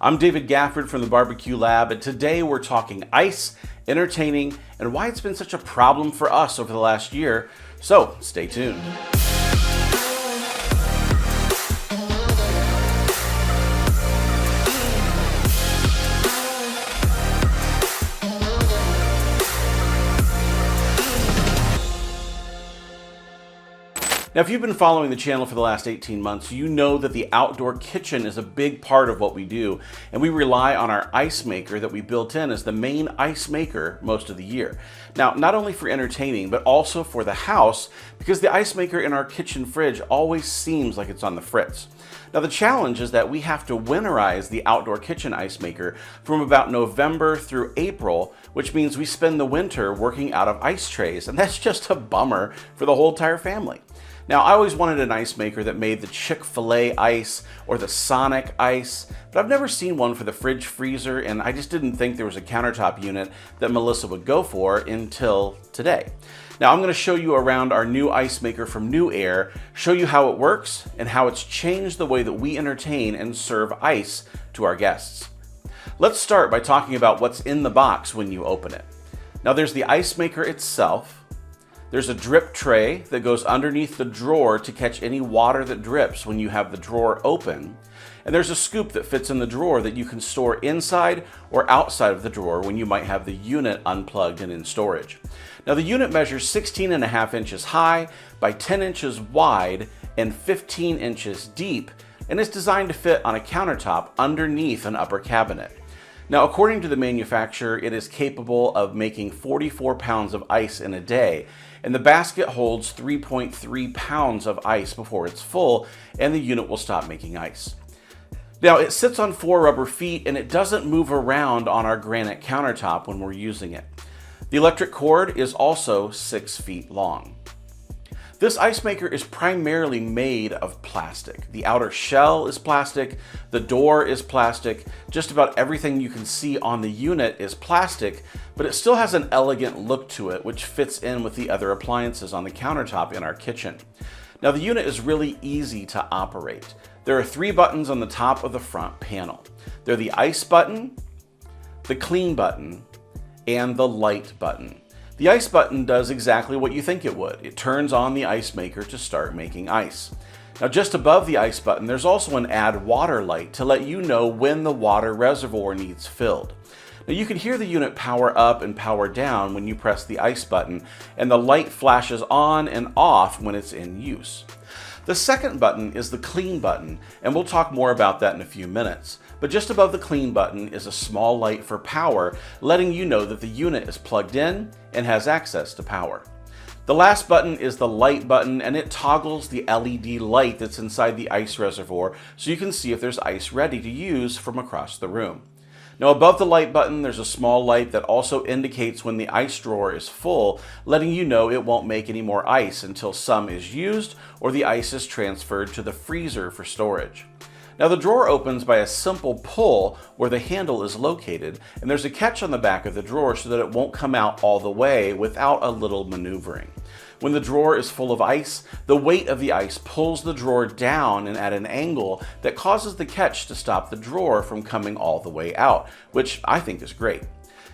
I'm David Gafford from the Barbecue Lab, and today we're talking ice, entertaining, and why it's been such a problem for us over the last year. So stay tuned. Now, if you've been following the channel for the last 18 months, you know that the outdoor kitchen is a big part of what we do, and we rely on our ice maker that we built in as the main ice maker most of the year. Now, not only for entertaining, but also for the house, because the ice maker in our kitchen fridge always seems like it's on the fritz. Now, the challenge is that we have to winterize the outdoor kitchen ice maker from about November through April, which means we spend the winter working out of ice trays, and that's just a bummer for the whole entire family. Now, I always wanted an ice maker that made the Chick-fil-a Ice or the Sonic Ice, but I've never seen one for the fridge freezer, and I just didn't think there was a countertop unit that Melissa would go for until today. Now, I'm going to show you around our new ice maker from New Air, show you how it works and how it's changed the way that we entertain and serve ice to our guests. Let's start by talking about what's in the box when you open it. Now, there's the ice maker itself. There's a drip tray that goes underneath the drawer to catch any water that drips when you have the drawer open. And there's a scoop that fits in the drawer that you can store inside or outside of the drawer when you might have the unit unplugged and in storage. Now, the unit measures 16.5 inches high by 10 inches wide and 15 inches deep, and is designed to fit on a countertop underneath an upper cabinet. Now, according to the manufacturer, it is capable of making 44 pounds of ice in a day, and the basket holds 3.3 pounds of ice before it's full, and the unit will stop making ice. Now, it sits on 4 rubber feet, and it doesn't move around on our granite countertop when we're using it. The electric cord is also 6 feet long. This ice maker is primarily made of plastic. The outer shell is plastic, the door is plastic, just about everything you can see on the unit is plastic, but it still has an elegant look to it, which fits in with the other appliances on the countertop in our kitchen. Now, the unit is really easy to operate. There are 3 buttons on the top of the front panel. They're the ice button, the clean button, and the light button. The ice button does exactly what you think it would. It turns on the ice maker to start making ice. Now, just above the ice button, there's also an add water light to let you know when the water reservoir needs filled. Now, you can hear the unit power up and power down when you press the ice button, and the light flashes on and off when it's in use. The second button is the clean button, and we'll talk more about that in a few minutes. But just above the clean button is a small light for power, letting you know that the unit is plugged in and has access to power. The last button is the light button, and it toggles the LED light that's inside the ice reservoir so you can see if there's ice ready to use from across the room. Now, above the light button, there's a small light that also indicates when the ice drawer is full, letting you know it won't make any more ice until some is used or the ice is transferred to the freezer for storage. Now, the drawer opens by a simple pull where the handle is located, and there's a catch on the back of the drawer so that it won't come out all the way without a little maneuvering. When the drawer is full of ice, the weight of the ice pulls the drawer down and at an angle that causes the catch to stop the drawer from coming all the way out, which I think is great.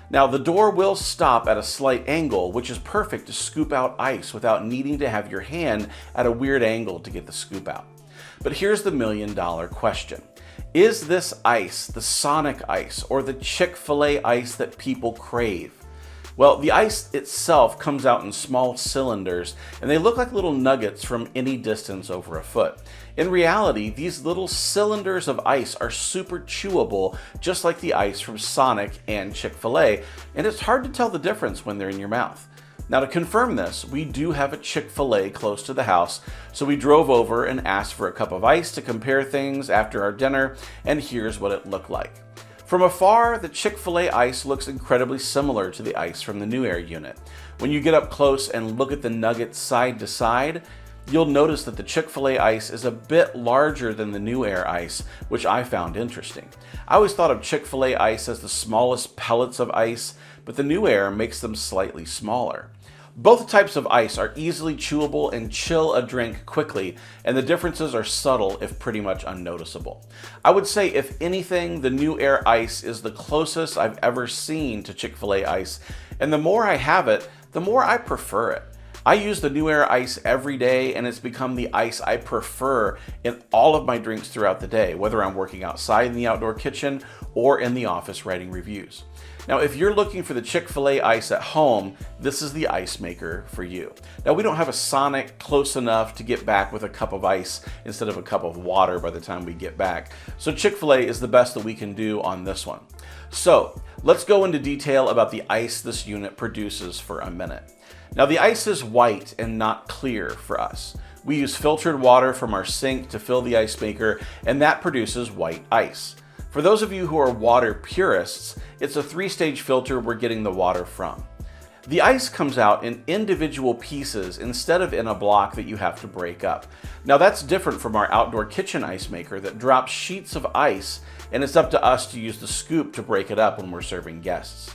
Now, the door will stop at a slight angle, which is perfect to scoop out ice without needing to have your hand at a weird angle to get the scoop out. But here's the million-dollar question. Is this ice the Sonic Ice or the Chick-fil-a ice that people crave? Well, the ice itself comes out in small cylinders, and they look like little nuggets from any distance over a foot. In reality, these little cylinders of ice are super chewable, just like the ice from Sonic and Chick-fil-a, and it's hard to tell the difference when they're in your mouth. Now, to confirm this, we do have a Chick-fil-a close to the house, so we drove over and asked for a cup of ice to compare things after our dinner, and here's what it looked like. From afar, the Chick-fil-a ice looks incredibly similar to the ice from the New Air unit. When you get up close and look at the Nugget side to side, you'll notice that the Chick-fil-a ice is a bit larger than the New Air ice, which I found interesting. I always thought of Chick-fil-a ice as the smallest pellets of ice, but the New Air makes them slightly smaller. Both types of ice are easily chewable and chill a drink quickly, and the differences are subtle if pretty much unnoticeable. I would say, if anything, the New Air Ice is the closest I've ever seen to Chick-fil-A Ice, and the more I have it, the more I prefer it. I use the New Air Ice every day, and it's become the ice I prefer in all of my drinks throughout the day, whether I'm working outside in the outdoor kitchen or in the office writing reviews. Now, if you're looking for the Chick-fil-A Ice at home, this is the ice maker for you. Now, we don't have a Sonic close enough to get back with a cup of ice instead of a cup of water by the time we get back. So Chick-fil-A is the best that we can do on this one. So let's go into detail about the ice this unit produces for a minute. Now, the ice is white and not clear for us. We use filtered water from our sink to fill the ice maker, and that produces white ice. For those of you who are water purists, it's a 3-stage filter we're getting the water from. The ice comes out in individual pieces instead of in a block that you have to break up. Now, that's different from our outdoor kitchen ice maker that drops sheets of ice, and it's up to us to use the scoop to break it up when we're serving guests.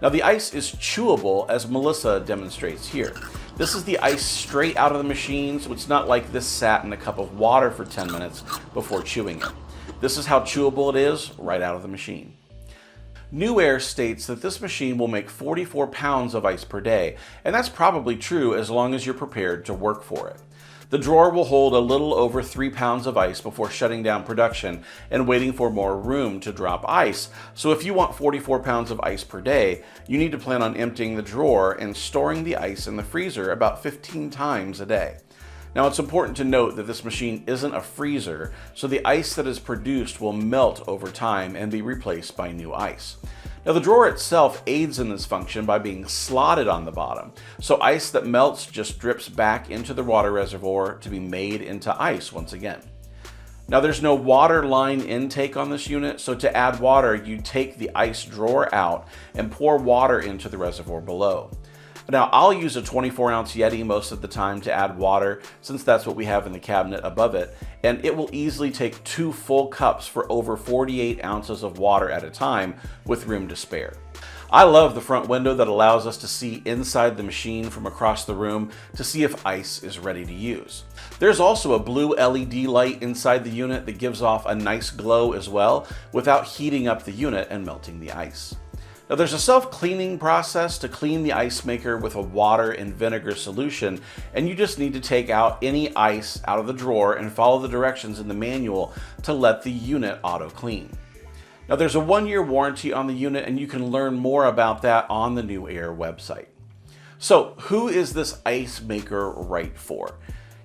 Now, the ice is chewable, as Melissa demonstrates here. This is the ice straight out of the machine, so it's not like this sat in a cup of water for 10 minutes before chewing it. This is how chewable it is right out of the machine. New Air states that this machine will make 44 pounds of ice per day, and that's probably true as long as you're prepared to work for it. The drawer will hold a little over 3 pounds of ice before shutting down production and waiting for more room to drop ice. So if you want 44 pounds of ice per day, you need to plan on emptying the drawer and storing the ice in the freezer about 15 times a day. Now, it's important to note that this machine isn't a freezer, so the ice that is produced will melt over time and be replaced by new ice. Now, the drawer itself aids in this function by being slotted on the bottom, so ice that melts just drips back into the water reservoir to be made into ice once again. Now, there's no water line intake on this unit, so to add water, you take the ice drawer out and pour water into the reservoir below. Now, I'll use a 24-ounce Yeti most of the time to add water, since that's what we have in the cabinet above it, and it will easily take 2 full cups for over 48 ounces of water at a time with room to spare. I love the front window that allows us to see inside the machine from across the room to see if ice is ready to use. There's also a blue LED light inside the unit that gives off a nice glow as well, without heating up the unit and melting the ice. Now, there's a self-cleaning process to clean the ice maker with a water and vinegar solution, and you just need to take out any ice out of the drawer and follow the directions in the manual to let the unit auto-clean. Now, there's a 1-year warranty on the unit, and you can learn more about that on the New Air website. So, who is this ice maker right for?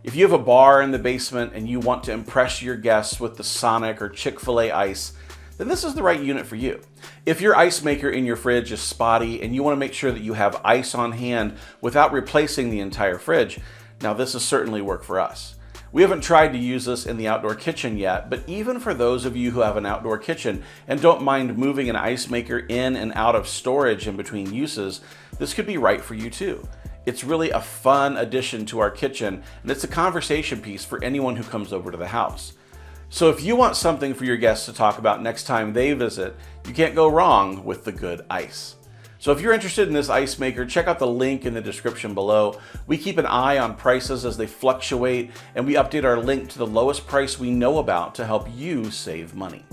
If you have a bar in the basement and you want to impress your guests with the Sonic or Chick-fil-A Ice, then this is the right unit for you. If your ice maker in your fridge is spotty and you want to make sure that you have ice on hand without replacing the entire fridge, now this is certainly work for us. We haven't tried to use this in the outdoor kitchen yet, but even for those of you who have an outdoor kitchen and don't mind moving an ice maker in and out of storage in between uses, this could be right for you too. It's really a fun addition to our kitchen, and it's a conversation piece for anyone who comes over to the house. So if you want something for your guests to talk about next time they visit, you can't go wrong with the good ice. So if you're interested in this ice maker, check out the link in the description below. We keep an eye on prices as they fluctuate, and we update our link to the lowest price we know about to help you save money.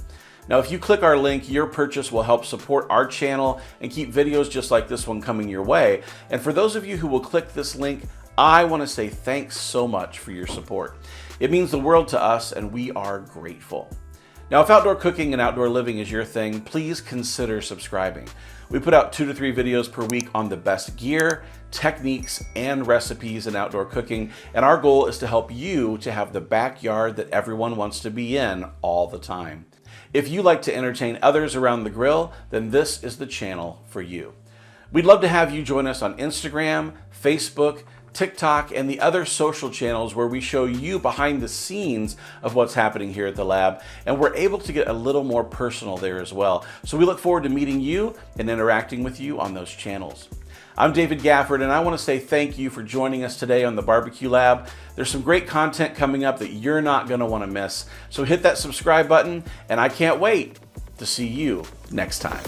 Now, if you click our link, your purchase will help support our channel and keep videos just like this one coming your way. And for those of you who will click this link, I want to say thanks so much for your support. It means the world to us, and we are grateful. Now, if outdoor cooking and outdoor living is your thing, please consider subscribing. We put out 2 to 3 videos per week on the best gear, techniques, and recipes in outdoor cooking, and our goal is to help you to have the backyard that everyone wants to be in all the time. If you like to entertain others around the grill, then this is the channel for you. We'd love to have you join us on Instagram, Facebook, TikTok, and the other social channels where we show you behind the scenes of what's happening here at the lab, and we're able to get a little more personal there as well. So we look forward to meeting you and interacting with you on those channels. I'm David Gafford, and I want to say thank you for joining us today on the Barbecue Lab. There's some great content coming up that you're not going to want to miss. So hit that subscribe button, and I can't wait to see you next time.